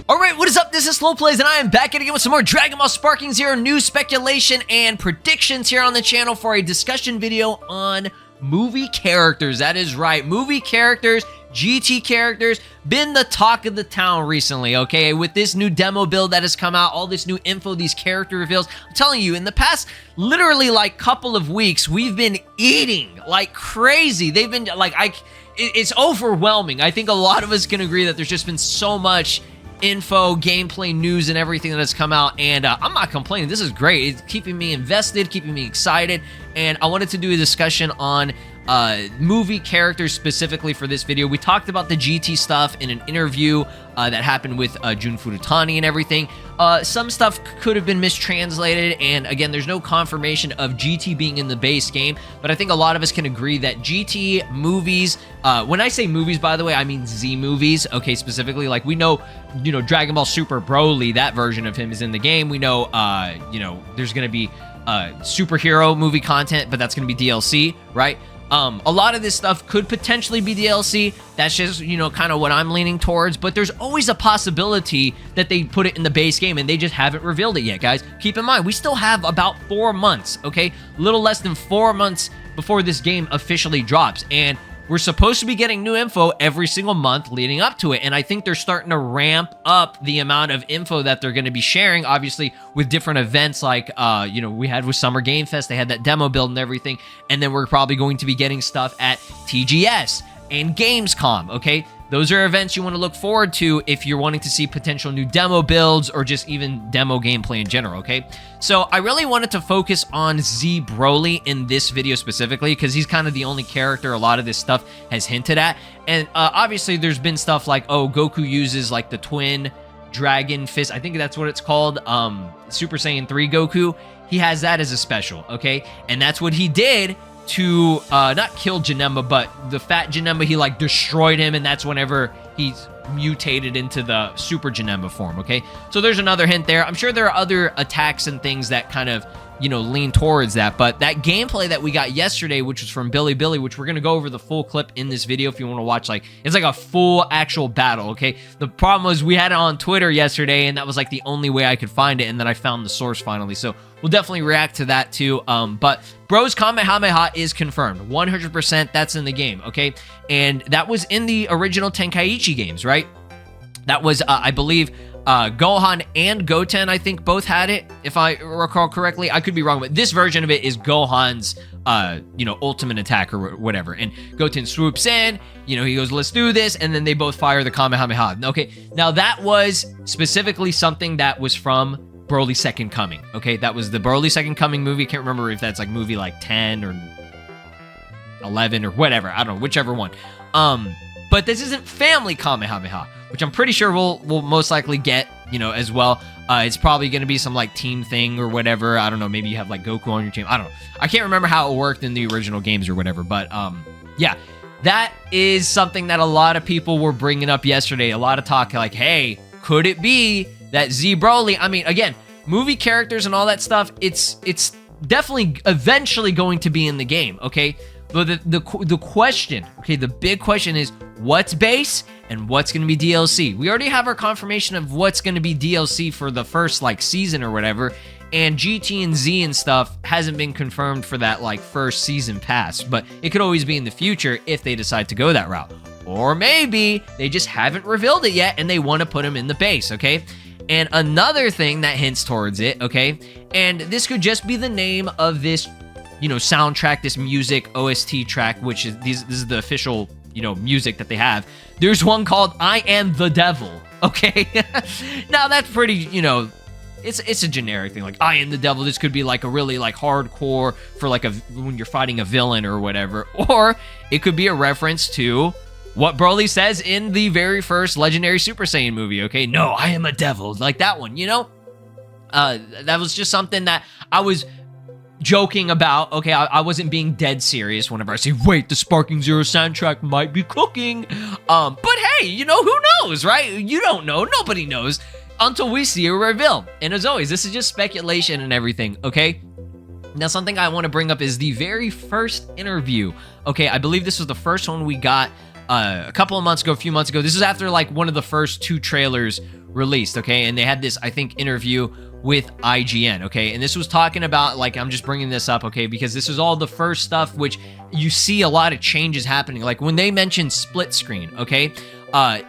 Alright, what is up? This is SLOplays, and I am back again with some more Dragon Ball Sparking Zero news, speculation, and predictions here on the channel for a discussion video on movie characters. That is right, movie characters, GT characters, been the talk of the town recently, okay? With this new demo build that has come out, all this new info, these character reveals. I'm telling you, in the past, literally like couple of weeks, we've been eating like crazy. They've been like, it's overwhelming. I think a lot of us can agree that there's just been so much info, gameplay, news, and everything that has come out, and I'm not complaining. This is great. It's keeping me invested, keeping me excited, and I wanted to do a discussion on movie characters specifically for this video. We talked about the GT stuff in an interview that happened with Jun Furutani and everything. Some stuff could have been mistranslated, and again, there's no confirmation of GT being in the base game, but I think a lot of us can agree that GT movies, when I say movies, by the way, I mean Z movies, okay, specifically, like we know, you know, Dragon Ball Super Broly, that version of him is in the game. We know, you know, there's going to be superhero movie content, but that's going to be DLC, right? A lot of this stuff could potentially be DLC. That's just, you know, kind of what I'm leaning towards, but there's always a possibility that they put it in the base game and they just haven't revealed it yet, guys. Keep in mind, we still have about 4 months, okay? A little less than 4 months before this game officially drops, and we're supposed to be getting new info every single month leading up to it, and I think they're starting to ramp up the amount of info that they're going to be sharing, obviously, with different events like, you know, we had with Summer Game Fest, they had that demo build and everything, and then we're probably going to be getting stuff at TGS and Gamescom, okay? Those are events you want to look forward to if you're wanting to see potential new demo builds or just even demo gameplay in general, okay? So I really wanted to focus on Z Broly in this video specifically because he's kind of the only character a lot of this stuff has hinted at. And obviously there's been stuff like, oh, Goku uses like the twin dragon fist. I think that's what it's called. Super Saiyan 3 Goku. He has that as a special, okay? And that's what he did to not kill Janemba, but the fat Janemba, he like destroyed him, and that's whenever he's mutated into the Super Janemba form, okay? So there's another hint there. I'm sure there are other attacks and things that kind of, you know, lean towards that, but that gameplay that we got yesterday, which was from Billy, which we're gonna go over the full clip in this video if you want to watch, like, it's like a full actual battle, okay? The problem was we had it on Twitter yesterday, and that was like the only way I could find it, and then I found the source finally, so we'll definitely react to that too. But Bro's Kamehameha is confirmed, 100%. That's in the game, okay? And that was in the original Tenkaichi games, right? That was, I believe, Gohan and Goten, I think, both had it, if I recall correctly. I could be wrong, but this version of it is Gohan's, you know, ultimate attack or whatever. And Goten swoops in, you know, he goes, let's do this, and then they both fire the Kamehameha. Okay, now that was specifically something that was from Broly's Second Coming, okay? That was the Broly Second Coming movie. I can't remember if that's like movie like 10 or 11 or whatever. I don't know, whichever one. But this isn't Family Kamehameha, which I'm pretty sure we'll most likely get, you know, as well. It's probably going to be some like team thing or whatever. I don't know, maybe you have like Goku on your team. I don't know. I can't remember how it worked in the original games or whatever, but yeah. That is something that a lot of people were bringing up yesterday. A lot of talk like, hey, could it be that Z Broly, I mean, again, movie characters and all that stuff, it's definitely eventually going to be in the game, okay? But the question, okay, the big question is what's base and what's going to be DLC? We already have our confirmation of what's going to be DLC for the first, like, season or whatever, and GT and Z and stuff hasn't been confirmed for that, like, first season pass, but it could always be in the future if they decide to go that route. Or maybe they just haven't revealed it yet and they want to put them in the base, okay? And another thing that hints towards it, okay, and this could just be the name of this, you know, soundtrack, this music OST track, which is this is the official, you know, music that they have. There's one called I Am the Devil, okay? Now that's pretty, you know, it's a generic thing, like I am the devil. This could be like a really like hardcore for like when you're fighting a villain or whatever, or it could be a reference to what Broly says in the very first Legendary Super Saiyan movie, okay? No, I am a devil, like that one, you know? That was just something that I was joking about, okay? I wasn't being dead serious whenever I say, wait, the Sparking Zero soundtrack might be cooking. But hey, you know, who knows, right? You don't know, nobody knows until we see a reveal. And as always, this is just speculation and everything, okay? Now, something I want to bring up is the very first interview, okay? I believe this was the first one we got a couple of months ago, a few months ago. This is after like one of the first 2 trailers released, okay? And they had this, I think, interview with IGN, okay? And this was talking about, like, I'm just bringing this up, okay? Because this is all the first stuff which you see a lot of changes happening. Like when they mentioned split screen, okay?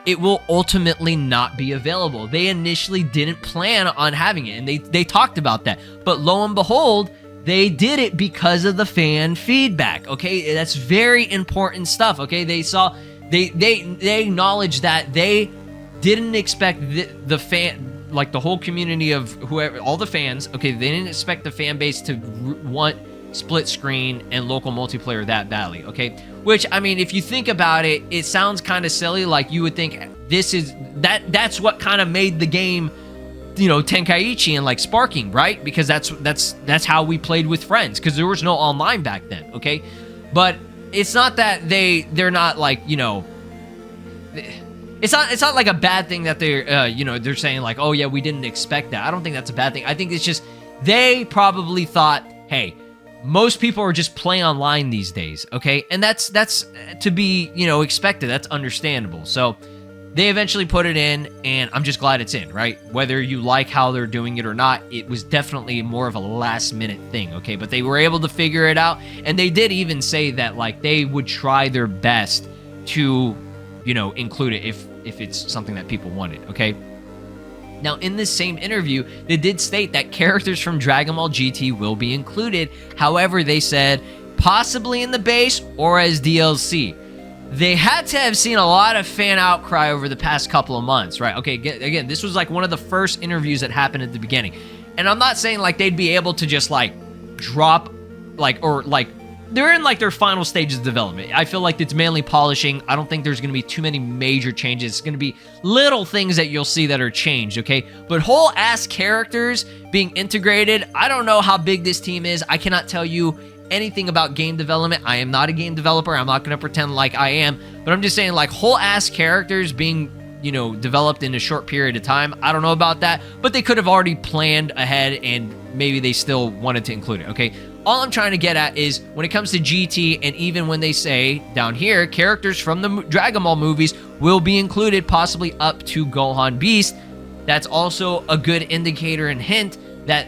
It will ultimately not be available. They initially didn't plan on having it, and they talked about that. But lo and behold, they did it because of the fan feedback, okay? That's very important stuff, okay? They acknowledged that they didn't expect the fan, like the whole community of whoever, all the fans, okay, they didn't expect the fan base to want split screen and local multiplayer that badly, okay? Which, I mean, if you think about it, it sounds kind of silly. Like you would think that's what kind of made the game, you know, Tenkaichi and like sparking, right? Because that's how we played with friends, because there was no online back then, okay? But it's not that they're not like, you know, it's not like a bad thing that they're you know, they're saying like, oh yeah, we didn't expect that. I don't think that's a bad thing. I think it's just they probably thought, hey, most people are just playing online these days, okay? And that's to be, you know, expected. That's understandable. So they eventually put it in, and I'm just glad it's in, right? Whether you like how they're doing it or not, it was definitely more of a last-minute thing, okay? But they were able to figure it out, and they did even say that, like, they would try their best to, you know, include it if it's something that people wanted, okay? Now, in this same interview, they did state that characters from Dragon Ball GT will be included. However, they said possibly in the base or as DLC. They had to have seen a lot of fan outcry over the past couple of months, right? Okay, again, this was like one of the first interviews that happened at the beginning. And I'm not saying like they'd be able to just like drop like, or like, they're in like their final stages of development. I feel like it's mainly polishing. I don't think there's going to be too many major changes. It's going to be little things that you'll see that are changed, okay? But whole ass characters being integrated, I don't know how big this team is. I cannot tell you anything about game development. I am not a game developer. I'm not going to pretend like I am. But I'm just saying like whole ass characters being, you know, developed in a short period of time. I don't know about that. But they could have already planned ahead and maybe they still wanted to include it, okay? All I'm trying to get at is when it comes to GT, and even when they say down here, characters from the Dragon Ball movies will be included, possibly up to Gohan Beast, that's also a good indicator and hint that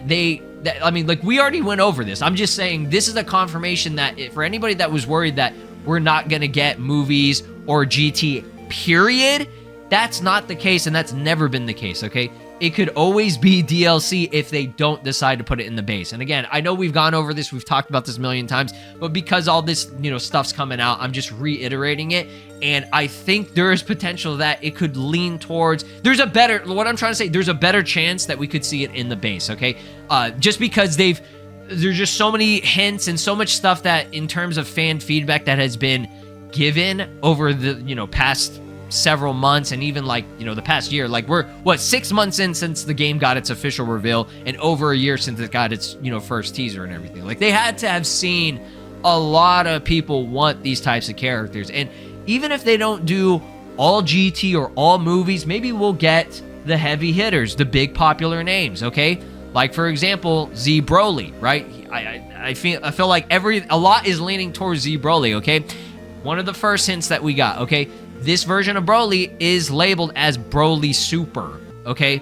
I mean, like, we already went over this. I'm just saying this is a confirmation that for anybody that was worried that we're not going to get movies or GT, period, that's not the case, and that's never been the case, okay? It could always be DLC if they don't decide to put it in the base. And again, I know we've gone over this, we've talked about this a million times, but because all this, you know, stuff's coming out, I'm just reiterating it. And I think there is potential that it could lean towards, what I'm trying to say, there's a better chance that we could see it in the base, okay? Just because there's just so many hints and so much stuff that in terms of fan feedback that has been given over the, you know, past several months, and even like, you know, the past year. Like, we're 6 months in since the game got its official reveal, and over a year since it got its, you know, first teaser and everything. Like, they had to have seen a lot of people want these types of characters. And even if they don't do all GT or all movies, maybe we'll get the heavy hitters, the big popular names, okay? Like, for example, Z Broly, right? I feel like a lot is leaning towards Z Broly, okay? One of the first hints that we got, okay? This version of Broly is labeled as Broly Super, okay?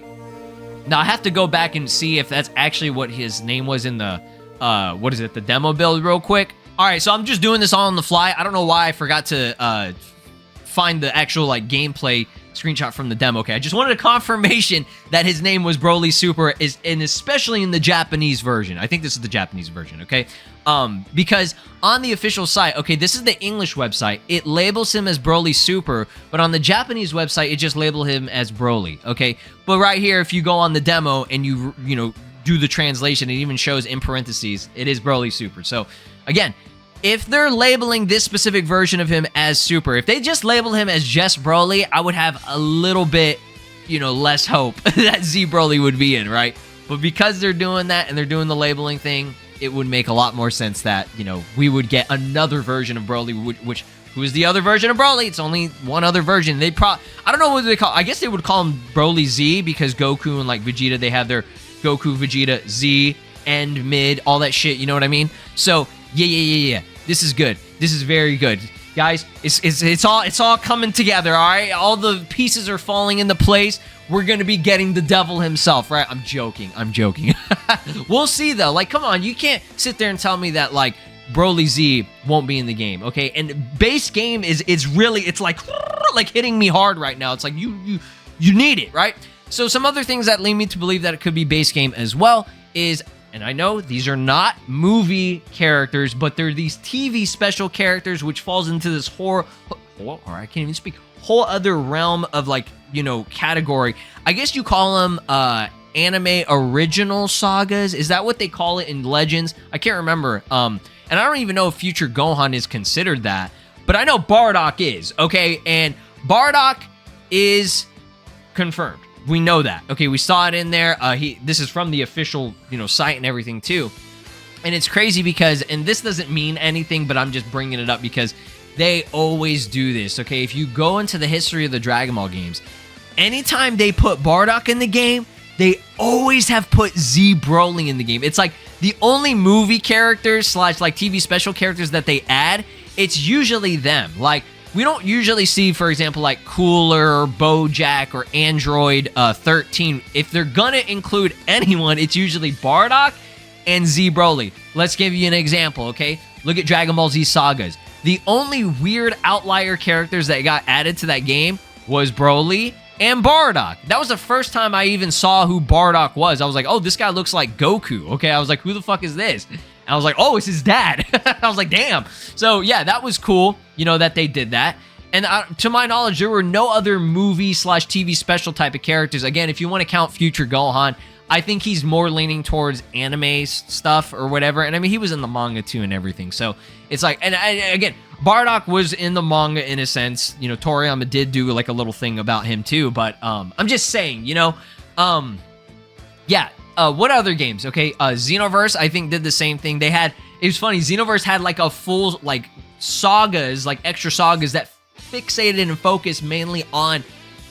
Now, I have to go back and see if that's actually what his name was in the, the demo build real quick. All right, so I'm just doing this all on the fly. I don't know why I forgot to find the actual, like, gameplay screenshot from the demo. Okay, I just wanted a confirmation that his name was Broly Super, and especially in the Japanese version. I think this is the Japanese version, okay? Because on the official site, okay, this is the English website, it labels him as Broly Super, but on the Japanese website, it just labels him as Broly, okay? But right here, if you go on the demo and you know, do the translation, it even shows in parentheses, it is Broly Super. So, again, if they're labeling this specific version of him as Super, if they just label him as just Broly, I would have a little bit, you know, less hope that Z Broly would be in, right? But because they're doing that and they're doing the labeling thing, it would make a lot more sense that, you know, we would get another version of Broly, who is the other version of Broly? It's only one other version. I don't know what they call, I guess they would call him Broly Z, because Goku and, like, Vegeta, they have their Goku, Vegeta, Z, End, Mid, all that shit, you know what I mean? So, yeah. This is good. This is very good. guys, it's all coming together, all right? All the pieces are falling into place. We're gonna be getting the devil himself, right? I'm joking. We'll see, though. Like, come on, you can't sit there and tell me that, like, Broly Z won't be in the game, okay? And base game is really, it's like hitting me hard right now. It's like, you need it, right? So some other things that lead me to believe that it could be base game as well is, and I know these are not movie characters, but they're these TV special characters, which falls into this I can't even speak, whole other realm of, like, you know, category. I guess you call them anime original sagas. Is that what they call it in Legends? I can't remember. And I don't even know if Future Gohan is considered that, but I know Bardock is, okay? And Bardock is confirmed. We know that. Okay, we saw it in there. This is from the official, you know, site and everything too. And it's crazy because, and this doesn't mean anything, but I'm just bringing it up because they always do this, okay? If you go into the history of the Dragon Ball games, anytime they put Bardock in the game, they always have put Z Broly in the game. It's like the only movie characters / like TV special characters that they add, it's usually them. Like, we don't usually see, for example, like Cooler, Bojack, or Android 13. If they're gonna include anyone, it's usually Bardock and Z Broly. Let's give you an example, okay? Look at Dragon Ball Z Sagas. The only weird outlier characters that got added to that game was Broly and Bardock. That was the first time I even saw who Bardock was. I was like, oh, this guy looks like Goku. Okay, I was like, who the fuck is this? And I was like, oh, it's his dad. I was like, damn. So yeah, that was cool, you know, that they did that. And to my knowledge, there were no other movie / TV special type of characters. Again, if you want to count Future Gohan, I think he's more leaning towards anime stuff or whatever. And I mean, he was in the manga too and everything. So it's like, and again, Bardock was in the manga in a sense. You know, Toriyama did do like a little thing about him too. But I'm just saying, you know, yeah. What other games? Okay, Xenoverse, I think, did the same thing. They had, it was funny, Xenoverse had like a full, like, sagas, like extra sagas that fixated and focused mainly on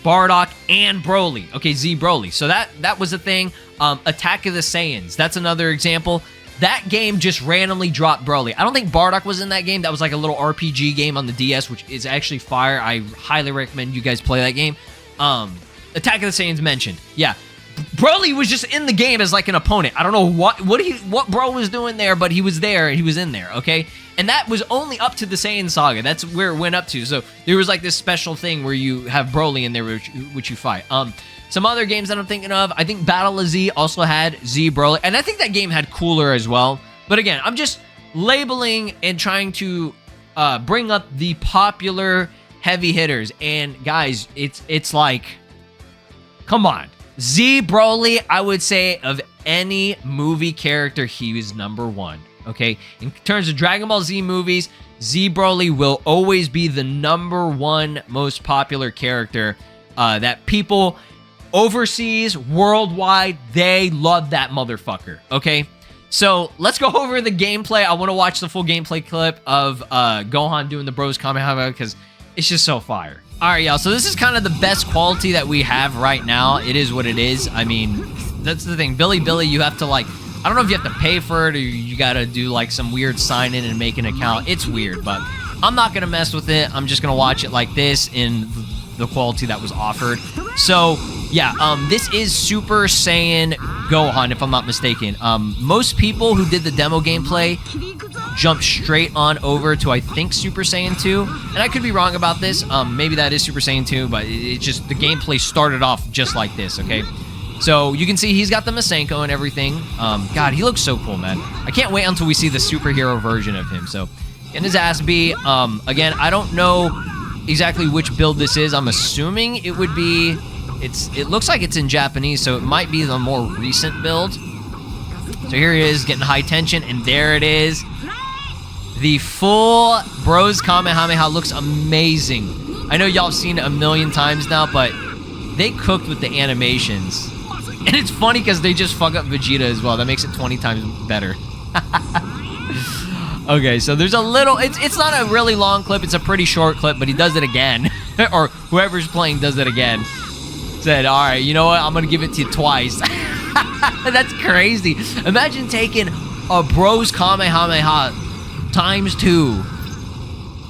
Bardock and Broly. Okay, Z Broly. So that was a thing. Attack of the Saiyans, that's another example. That game just randomly dropped Broly. I don't think Bardock was in that game. That was like a little RPG game on the DS, which is actually fire. I highly recommend you guys play that game. Attack of the Saiyans mentioned. Yeah. Broly was just in the game as like an opponent. I don't know what Bro was doing there, but he was there and he was in there, okay? And that was only up to the Saiyan Saga. That's where it went up to. So there was like this special thing where you have Broly in there which you fight. Some other games that I'm thinking of, I think Battle of Z also had Z Broly, and I think that game had Cooler as well. But again, I'm just labeling and trying to bring up the popular heavy hitters. And guys, it's like, come on. Z Broly, I would say, of any movie character, he was #1, okay? In terms of Dragon Ball Z movies, Z Broly will always be the #1 most popular character that people overseas, worldwide, they love that motherfucker, okay? So let's go over the gameplay. I want to watch the full gameplay clip of Gohan doing the Bros Kamehameha because it's just so fire. All right, y'all, so this is kind of the best quality that we have right now. It is what it is. I mean, that's the thing. Billy, you have to, like, I don't know if you have to pay for it or you got to do, like, some weird sign-in and make an account. It's weird, but I'm not going to mess with it. I'm just going to watch it like this in the quality that was offered. So, yeah, this is Super Saiyan Gohan, if I'm not mistaken. Most people who did the demo gameplay jumped straight on over to, I think, Super Saiyan 2. And I could be wrong about this. Maybe that is Super Saiyan 2, but it just, the gameplay started off just like this, okay? So you can see he's got the Masenko and everything. God, he looks so cool, man. I can't wait until we see the superhero version of him. So, getting his ass beat. Again, I don't know exactly which build this is. I'm assuming it would be, it looks like it's in Japanese, so it might be the more recent build. So here he is, getting high tension, and there it is. The full Bros Kamehameha looks amazing. I know y'all have seen it a million times now, but they cooked with the animations. And it's funny because they just fuck up Vegeta as well. That makes it 20 times better. Okay, so there's a little, it's not a really long clip, it's a pretty short clip, but he does it again. Or whoever's playing does it again. Said, all right, you know what, I'm gonna give it to you twice. That's crazy. Imagine taking a Bros Kamehameha ×2.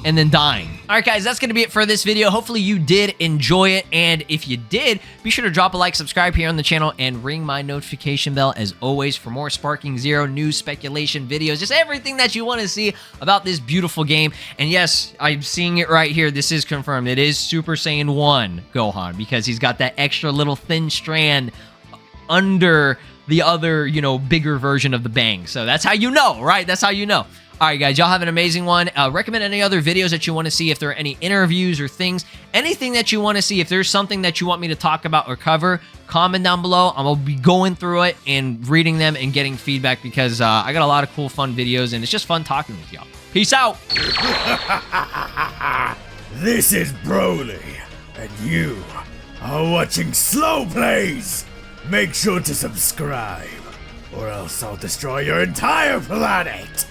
and then dying. All right, guys, that's going to be it for this video. Hopefully you did enjoy it, and if you did, be sure to drop a like, subscribe here on the channel, and ring my notification bell as always for more Sparking Zero news, speculation videos, just everything that you want to see about this beautiful game. And yes, I'm seeing it right here. This is confirmed. It is Super Saiyan 1 Gohan, because he's got that extra little thin strand under the other, you know, bigger version of the bang. So that's how you know, right? That's how you know. All right, guys, y'all have an amazing one. Recommend any other videos that you want to see. If there are any interviews or things, anything that you want to see, if there's something that you want me to talk about or cover, comment down below. I'm going to be going through it and reading them and getting feedback, because I got a lot of cool, fun videos, and it's just fun talking with y'all. Peace out. This is Broly, and you are watching SLOplays. Make sure to subscribe, or else I'll destroy your entire planet.